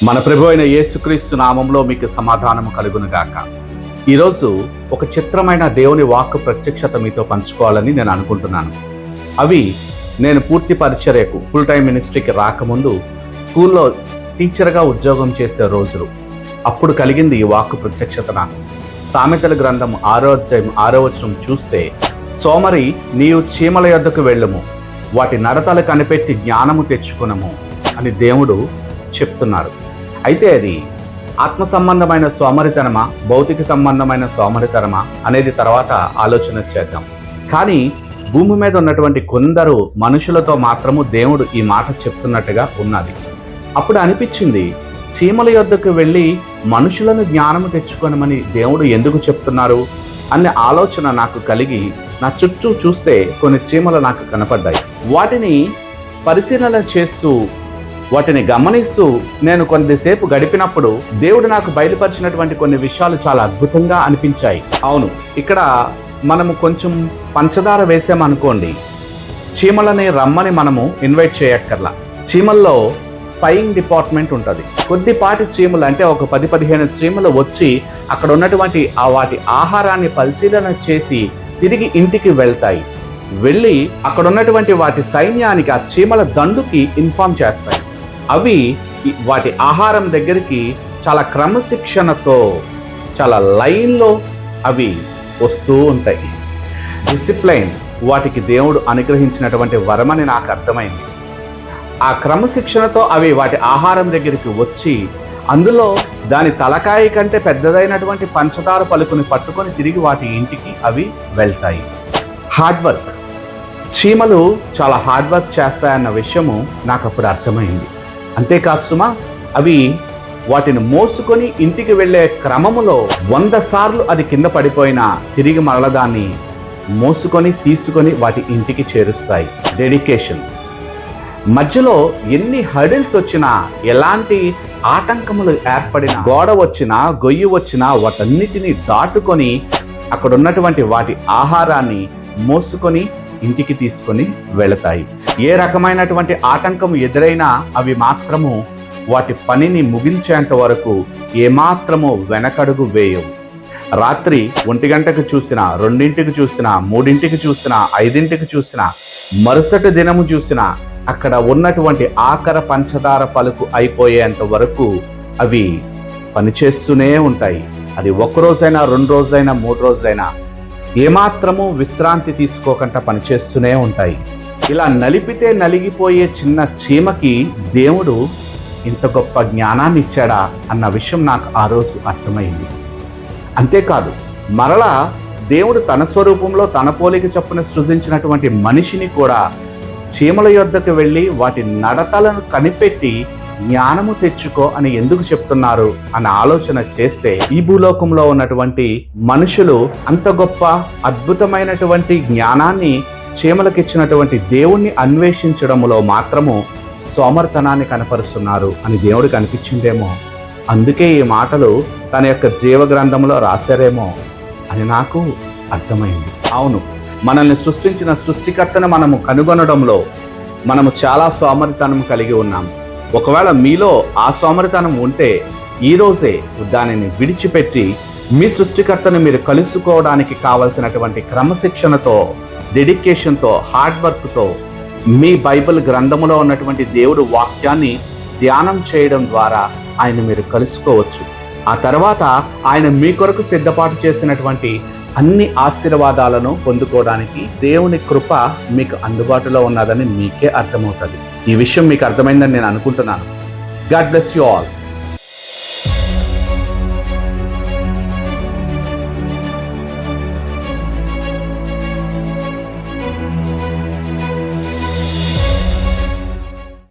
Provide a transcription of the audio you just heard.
మన ప్రభు అయిన యేసుక్రీస్తు నామంలో మీకు సమాధానము కలుగునుగాక. ఈరోజు ఒక చిత్రమైన దేవుని వాక్కు ప్రత్యక్షత మీతో పంచుకోవాలని నేను అనుకుంటున్నాను. అవి నేను పూర్తి పరిచర్యకు ఫుల్ టైం మినిస్ట్రీకి రాకముందు స్కూల్లో టీచర్గా ఉద్యోగం చేసే రోజులు. అప్పుడు కలిగింది ఈ వాక్కు ప్రత్యక్షత నాకు. సామెతల గ్రంథం 6వ అధ్యాయం 6వ వచనం చూస్తే, సోమరి నీవు చీమల యొద్దకు వెళ్ళుము, వాటి నడతలు కనిపెట్టి జ్ఞానము తెచ్చుకునము అని దేవుడు చెప్తున్నారు. అయితే అది ఆత్మ సంబంధమైన సోమరితనమా, భౌతిక సంబంధమైన సోమరితనమా అనేది తర్వాత ఆలోచన చేద్దాం. కానీ భూమి మీద ఉన్నటువంటి కొందరు మనుషులతో మాత్రము దేవుడు ఈ మాట చెప్తున్నట్టుగా ఉన్నది. అప్పుడు అనిపించింది, చీమల యొద్దకు వెళ్ళి మనుషులను జ్ఞానము తెచ్చుకోనమని దేవుడు ఎందుకు చెప్తున్నారు అనే ఆలోచన నాకు కలిగి నా చుట్టూ చూస్తే కొన్ని చీమలు నాకు కనపడ్డాయి. వాటిని పరిశీలన చేస్తూ వాటిని గమనిస్తూ నేను కొద్దిసేపు గడిపినప్పుడు దేవుడు నాకు బయలుపరిచినటువంటి కొన్ని విషయాలు చాలా అద్భుతంగా అనిపించాయి. అవును, ఇక్కడ మనము కొంచెం పంచదార వేసామనుకోండి, చీమలని రమ్మని మనము ఇన్వైట్ చేయక్కర్లా. చీమల్లో స్పైయింగ్ డిపార్ట్మెంట్ ఉంటుంది. కొద్దిపాటి చీమలు అంటే ఒక 10-15 చీమలు వచ్చి అక్కడ ఉన్నటువంటి వాటి ఆహారాన్ని పరిశీలన చేసి తిరిగి ఇంటికి వెళ్తాయి. వెళ్ళి అక్కడ ఉన్నటువంటి వాటి సైన్యానికి, ఆ చీమల దండుకి ఇన్ఫార్మ్ చేస్తాయి. అవి వాటి ఆహారం దగ్గరికి చాలా క్రమశిక్షణతో, చాలా లైన్లో అవి వస్తూ ఉంటాయి. డిసిప్లైన్ వాటికి దేవుడు అనుగ్రహించినటువంటి వరమని నాకు అర్థమైంది. ఆ క్రమశిక్షణతో అవి వాటి ఆహారం దగ్గరికి వచ్చి అందులో దాని తలకాయ కంటే పెద్దదైనటువంటి పంచదార పలుకుని పట్టుకొని తిరిగి వాటి ఇంటికి అవి వెళ్తాయి. హార్డ్ వర్క్, చీమలు చాలా హార్డ్ వర్క్ చేస్తాయన్న విషయము నాకు అప్పుడు అర్థమైంది. అంతేకాదు సుమా, అవి వాటిని మోసుకొని ఇంటికి వెళ్ళే క్రమములో 100 సార్లు అది కింద పడిపోయినా తిరిగి మరల దాన్ని మోసుకొని తీసుకొని వాటి ఇంటికి చేరుస్తాయి. డెడికేషన్. మధ్యలో ఎన్ని హర్డిల్స్ వచ్చినా, ఎలాంటి ఆటంకములు ఏర్పడినా, గోడ వచ్చినా, గొయ్యి వచ్చినా వాటన్నిటినీ దాటుకొని అక్కడ ఉన్నటువంటి వాటి ఆహారాన్ని మోసుకొని ఇంటికి తీసుకొని వెళతాయి. ఏ రకమైనటువంటి ఆటంకం ఎదురైనా అవి మాత్రము వాటి పనిని ముగించేంత వరకు ఏమాత్రము వెనకడుగు వేయవు. రాత్రి 1 గంటకు చూసినా, 2ంటికి చూసినా, 3ంటికి చూసినా, 5ంటికి చూసినా, మరుసటి దినము చూసినా అక్కడ ఉన్నటువంటి ఆఖర పంచదార పలుకు అయిపోయేంత వరకు అవి పనిచేస్తూనే ఉంటాయి. అది 1 రోజైనా, 2 రోజైనా, 3 రోజైనా ఏమాత్రము విశ్రాంతి తీసుకోకుండా పనిచేస్తూనే ఉంటాయి. ఇలా నలిపితే నలిగిపోయే చిన్న చీమకి దేవుడు ఇంత గొప్ప జ్ఞానాన్ని ఇచ్చాడా అన్న విషయం నాకు ఆ రోజు అర్థమైంది. అంతేకాదు, మరలా దేవుడు తన స్వరూపంలో తన పోలిక చొప్పున సృజించినటువంటి మనిషిని కూడా చీమల యొద్దకు వెళ్ళి వాటి నడతలను కనిపెట్టి జ్ఞానము తెచ్చుకో అని ఎందుకు చెప్తున్నారు అన్న ఆలోచన చేస్తే, ఈ భూలోకంలో ఉన్నటువంటి మనుషులు అంత గొప్ప అద్భుతమైనటువంటి జ్ఞానాన్ని చీమలకిచ్చినటువంటి దేవుణ్ణి అన్వేషించడంలో మాత్రము సోమర్తనాన్ని కనపరుస్తున్నారు అని దేవుడికి అనిపించిందేమో. అందుకే ఈ మాటలు తన యొక్క జీవ గ్రంథంలో రాశారేమో అని నాకు అర్థమైంది. అవును, మనల్ని సృష్టించిన సృష్టికర్తను మనము కనుగొనడంలో మనము చాలా సోమరితనం కలిగి ఉన్నాము. ఒకవేళ మీలో ఆ సోమరితనం ఉంటే ఈరోజే దానిని విడిచిపెట్టి మీ సృష్టికర్తను మీరు కలుసుకోవడానికి కావలసినటువంటి క్రమశిక్షణతో, డెడికేషన్తో, హార్డ్ వర్క్తో మీ బైబిల్ గ్రంథములో ఉన్నటువంటి దేవుడు వాక్యాన్ని ధ్యానం చేయడం ద్వారా ఆయన మీరు కలుసుకోవచ్చు. ఆ తర్వాత ఆయన మీ కొరకు సిద్ధపాటు చేసినటువంటి అన్ని ఆశీర్వాదాలను పొందుకోవడానికి దేవుని కృప మీకు అందుబాటులో ఉన్నదని మీకే అర్థమవుతుంది. ఈ విషయం మీకు అర్థమైందని నేను అనుకుంటున్నాను. God bless you all.